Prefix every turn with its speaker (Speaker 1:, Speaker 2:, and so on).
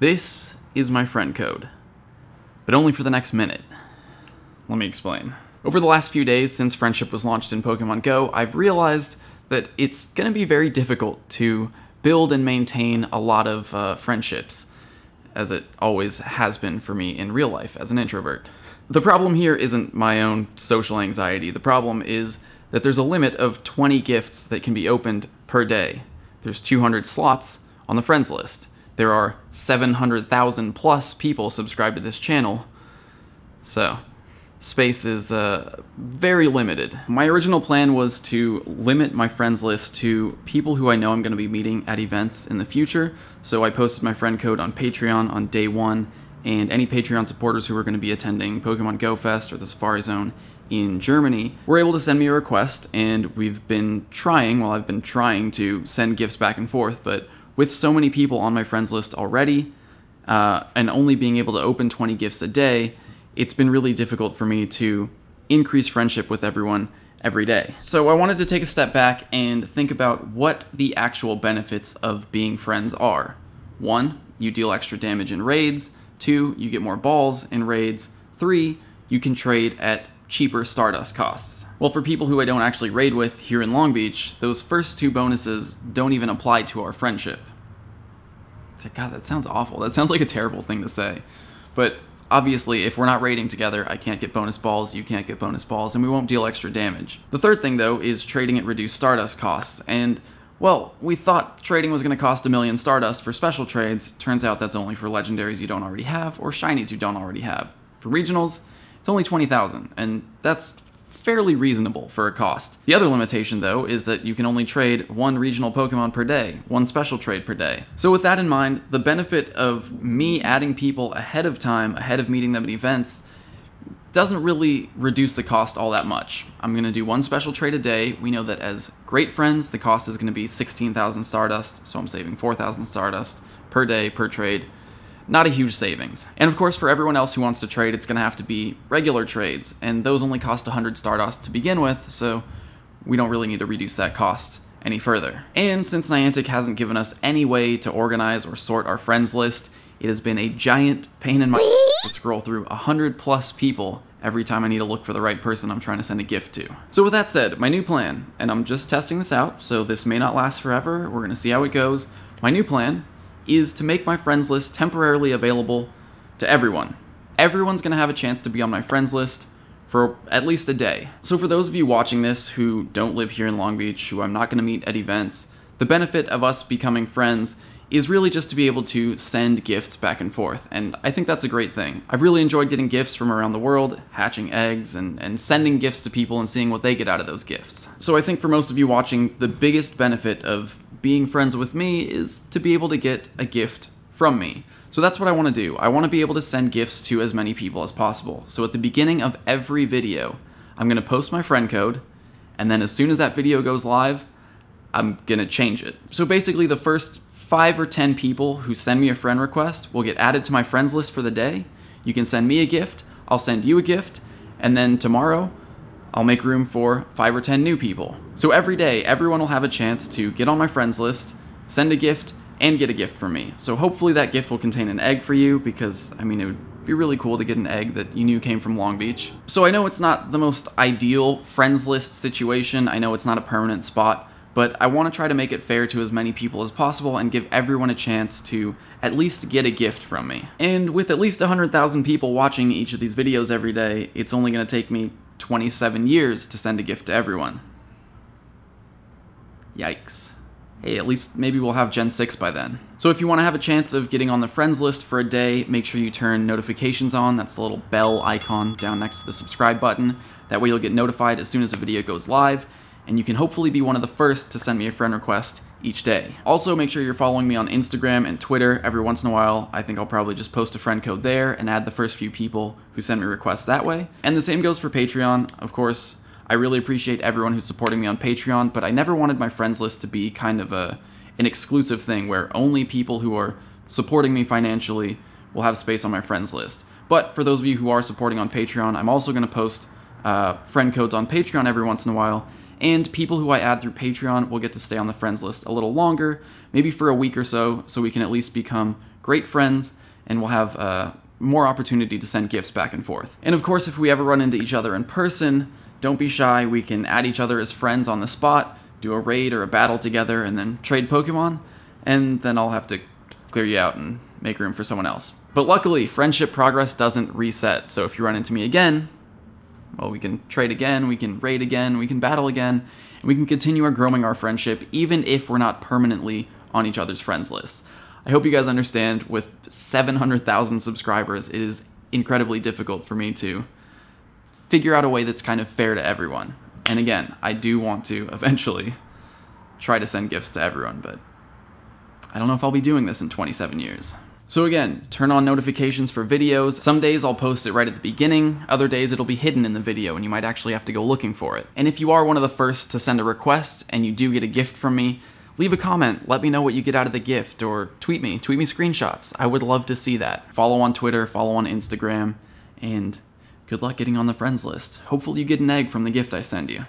Speaker 1: This is my friend code, but only for the next minute. Let me explain. Over the last few days since Friendship was launched in Pokemon Go, I've realized that it's going to be very difficult to build and maintain a lot of friendships, as it always has been for me in real life as an introvert. The problem here isn't my own social anxiety. The problem is that there's a limit of 20 gifts that can be opened per day. There's 200 slots on the friends list. There are 700,000 plus people subscribed to this channel, so space is very limited. My original plan was to limit my friends list to people who I know I'm going to be meeting at events in the future, so I posted my friend code on Patreon on day 1, and any Patreon supporters who are going to be attending Pokemon Go Fest or the Safari Zone in Germany were able to send me a request, and I've been trying to send gifts back and forth, but with so many people on my friends list already, and only being able to open 20 gifts a day, it's been really difficult for me to increase friendship with everyone every day. So I wanted to take a step back and think about what the actual benefits of being friends are. 1, you deal extra damage in raids. 2, you get more balls in raids. 3, you can trade at cheaper Stardust costs. Well, for people who I don't actually raid with here in Long Beach, those first 2 bonuses don't even apply to our friendship. God, that sounds awful. That sounds like a terrible thing to say. But obviously, if we're not raiding together, I can't get bonus balls, you can't get bonus balls, and we won't deal extra damage. The third thing, though, is trading at reduced Stardust costs. And, well, we thought trading was going to cost 1 million Stardust for special trades. Turns out that's only for legendaries you don't already have, or shinies you don't already have. For regionals, it's only 20,000, and that's fairly reasonable for a cost. The other limitation, though, is that you can only trade 1 regional Pokemon per day, 1 special trade per day. So with that in mind, the benefit of me adding people ahead of time, ahead of meeting them at events, doesn't really reduce the cost all that much. I'm going to do 1 special trade a day. We know that as great friends, the cost is going to be 16,000 Stardust, so I'm saving 4,000 Stardust per day, per trade. Not a huge savings. And of course, for everyone else who wants to trade, it's going to have to be regular trades, and those only cost 100 Stardust to begin with, so we don't really need to reduce that cost any further. And since Niantic hasn't given us any way to organize or sort our friends list, it has been a giant pain in my to scroll through 100 plus people every time I need to look for the right person I'm trying to send a gift to. So with that said, my new plan, and I'm just testing this out, so this may not last forever, we're going to see how it goes. My new plan is to make my friends list temporarily available to everyone. Everyone's going to have a chance to be on my friends list for at least a day. So for those of you watching this who don't live here in Long Beach, who I'm not going to meet at events, the benefit of us becoming friends is really just to be able to send gifts back and forth, and I think that's a great thing. I've really enjoyed getting gifts from around the world, hatching eggs, and sending gifts to people and seeing what they get out of those gifts. So I think for most of you watching, the biggest benefit of being friends with me is to be able to get a gift from me. So that's what I want to do. I want to be able to send gifts to as many people as possible. So at the beginning of every video, I'm going to post my friend code, and then as soon as that video goes live, I'm going to change it. So basically the first 5 or 10 people who send me a friend request will get added to my friends list for the day. You can send me a gift, I'll send you a gift, and then tomorrow, I'll make room for 5 or 10 new people. So every day, everyone will have a chance to get on my friends list, send a gift, and get a gift from me. So hopefully that gift will contain an egg for you, because, I mean, it would be really cool to get an egg that you knew came from Long Beach. So I know it's not the most ideal friends list situation, I know it's not a permanent spot, but I want to try to make it fair to as many people as possible and give everyone a chance to at least get a gift from me. And with at least 100,000 people watching each of these videos every day, it's only going to take me 27 years to send a gift to everyone. Yikes. Hey, at least maybe we'll have Gen 6 by then. So if you want to have a chance of getting on the friends list for a day, make sure you turn notifications on. That's the little bell icon down next to the subscribe button. That way you'll get notified as soon as a video goes live, and you can hopefully be one of the first to send me a friend request each day. Also, make sure you're following me on Instagram and Twitter. Every once in a while, I think I'll probably just post a friend code there and add the first few people who send me requests that way. And the same goes for Patreon. Of course, I really appreciate everyone who's supporting me on Patreon, but I never wanted my friends list to be kind of an exclusive thing where only people who are supporting me financially will have space on my friends list. But for those of you who are supporting on Patreon, I'm also going to post friend codes on Patreon every once in a while, and people who I add through Patreon will get to stay on the friends list a little longer, maybe for a week or so we can at least become great friends, and we'll have more opportunity to send gifts back and forth. And of course, if we ever run into each other in person, don't be shy. We can add each other as friends on the spot, do a raid or a battle together, and then trade Pokemon, and then I'll have to clear you out and make room for someone else. But luckily, friendship progress doesn't reset, so if you run into me again, well, we can trade again, we can raid again, we can battle again, and we can continue growing our friendship even if we're not permanently on each other's friends lists. I hope you guys understand, with 700,000 subscribers, it is incredibly difficult for me to figure out a way that's kind of fair to everyone. And again, I do want to eventually try to send gifts to everyone, but I don't know if I'll be doing this in 27 years. So again, turn on notifications for videos. Some days I'll post it right at the beginning, other days it'll be hidden in the video and you might actually have to go looking for it. And if you are one of the first to send a request and you do get a gift from me, leave a comment, let me know what you get out of the gift, or tweet me screenshots. I would love to see that. Follow on Twitter, follow on Instagram, and good luck getting on the friends list. Hopefully you get an egg from the gift I send you.